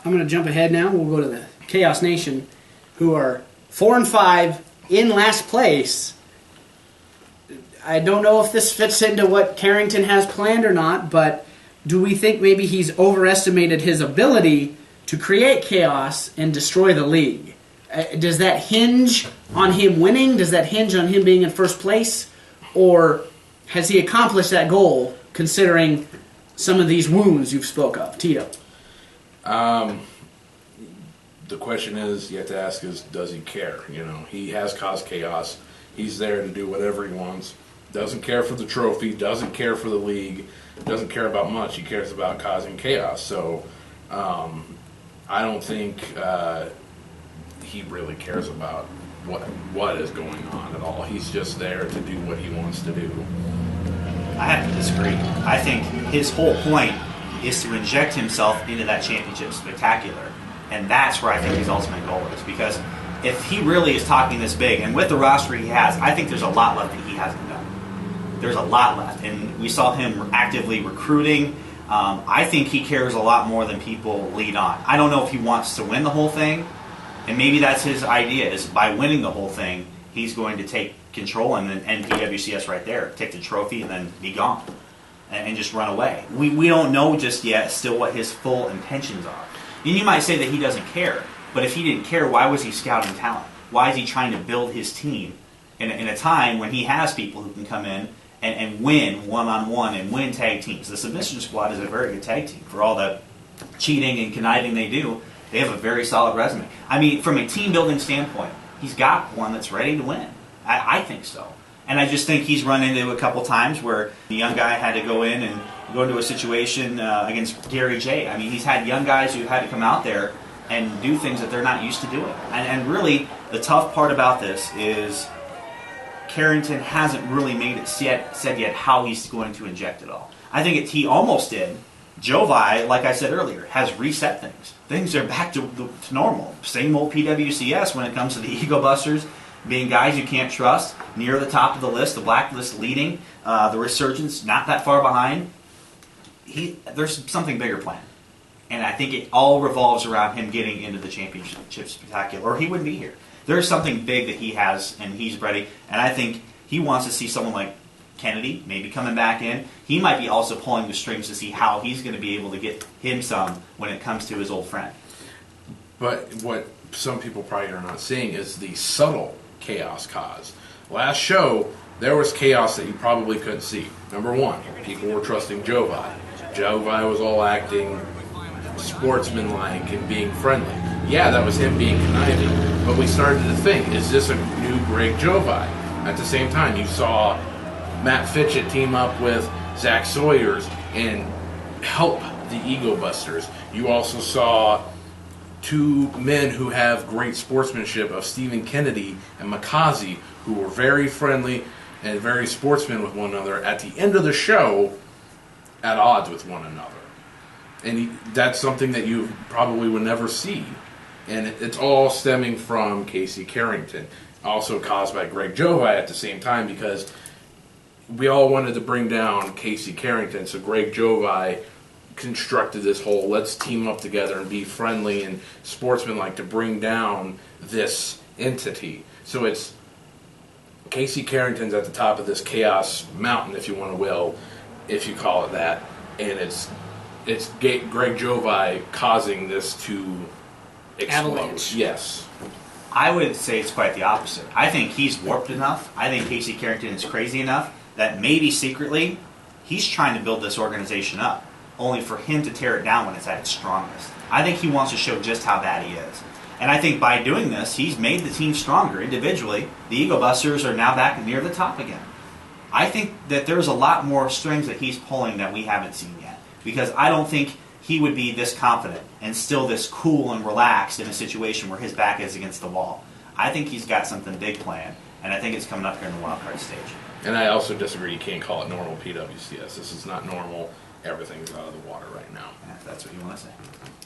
I'm going to jump ahead now. We'll go to the Chaos Nation, who are 4-5 in last place. I don't know if this fits into what Karrington has planned or not, but do we think maybe he's overestimated his ability to create chaos and destroy the league? Does that hinge on him winning? Does that hinge on him being in first place? Or has he accomplished that goal, considering some of these wounds you've spoke of? Tito? The question is, you have to ask is, does he care? You know, he has caused chaos. He's there to do whatever he wants. Doesn't care for the trophy, doesn't care for the league, doesn't care about much. He cares about causing chaos. So I don't think he really cares about what is going on at all. He's just there to do what he wants to do. I have to disagree. I think his whole point is to inject himself into that championship spectacular. And that's where I think his ultimate goal is. Because if he really is talking this big, and with the roster he has, I think there's a lot left that he hasn't done. There's a lot left. And we saw him actively recruiting. I think he cares a lot more than people lead on. I don't know if he wants to win the whole thing. And maybe that's his idea, is by winning the whole thing, he's going to take control and then end PWCS right there. Take the trophy and then be gone. And just run away. We don't know just yet still what his full intentions are. And you might say that he doesn't care, but if he didn't care, why was he scouting talent? Why is he trying to build his team in a time when he has people who can come in and win one-on-one and win tag teams? The Submission Squad is a very good tag team. For all the cheating and conniving they do, they have a very solid resume. I mean, from a team-building standpoint, he's got one that's ready to win. I think so. And I just think he's run into a couple times where the young guy had to go in and go into a situation against Gary J. I mean, he's had young guys who had to come out there and do things that they're not used to doing. And really, the tough part about this is Karrington hasn't really made it said yet how he's going to inject it all. I think he almost did. Jovi, like I said earlier, has reset things. Things are back to normal. Same old PWCS when it comes to the Ego Busters being guys you can't trust, near the top of the list, the blacklist leading, the resurgence not that far behind. There's something bigger planned. And I think it all revolves around him getting into the championship spectacular, or he wouldn't be here. There's something big that he has, and he's ready. And I think he wants to see someone like Kennedy maybe coming back in. He might be also pulling the strings to see how he's going to be able to get him some when it comes to his old friend. But what some people probably are not seeing is the subtle chaos caused. Last show, there was chaos that you probably couldn't see. Number one, people were trusting Jovi. Jovi was all acting sportsmanlike and being friendly. Yeah, that was him being conniving. But we started to think, is this a new Greg Jovi? At the same time, you saw Matt Fitchett team up with Zach Sawyers and help the Ego Busters. You also saw two men who have great sportsmanship of Stephen Kennedy and Makazi, who were very friendly and very sportsmen with one another, at the end of the show at odds with one another. And that's something that you probably would never see. And it's all stemming from KC Karrington, also caused by Greg Jovi at the same time, because we all wanted to bring down KC Karrington, so Greg Jovi constructed this whole let's team up together and be friendly and sportsmanlike to bring down this entity. So it's KC Karrington's at the top of this chaos mountain, if you want to will, if you call it that, and it's Greg Jovi causing this to explode. Avalanche. Yes. I would say it's quite the opposite. I think he's warped enough. I think KC Karrington is crazy enough that maybe secretly he's trying to build this organization up, only for him to tear it down when it's at its strongest. I think he wants to show just how bad he is. And I think by doing this, he's made the team stronger individually. The Ego Busters are now back near the top again. I think that there's a lot more strings that he's pulling that we haven't seen yet. Because I don't think he would be this confident and still this cool and relaxed in a situation where his back is against the wall. I think he's got something big planned, and I think it's coming up here in the wild card stage. And I also disagree. You can't call it normal PWCS. This is not normal. Everything's out of the water right now. Yeah, if that's what you want to say.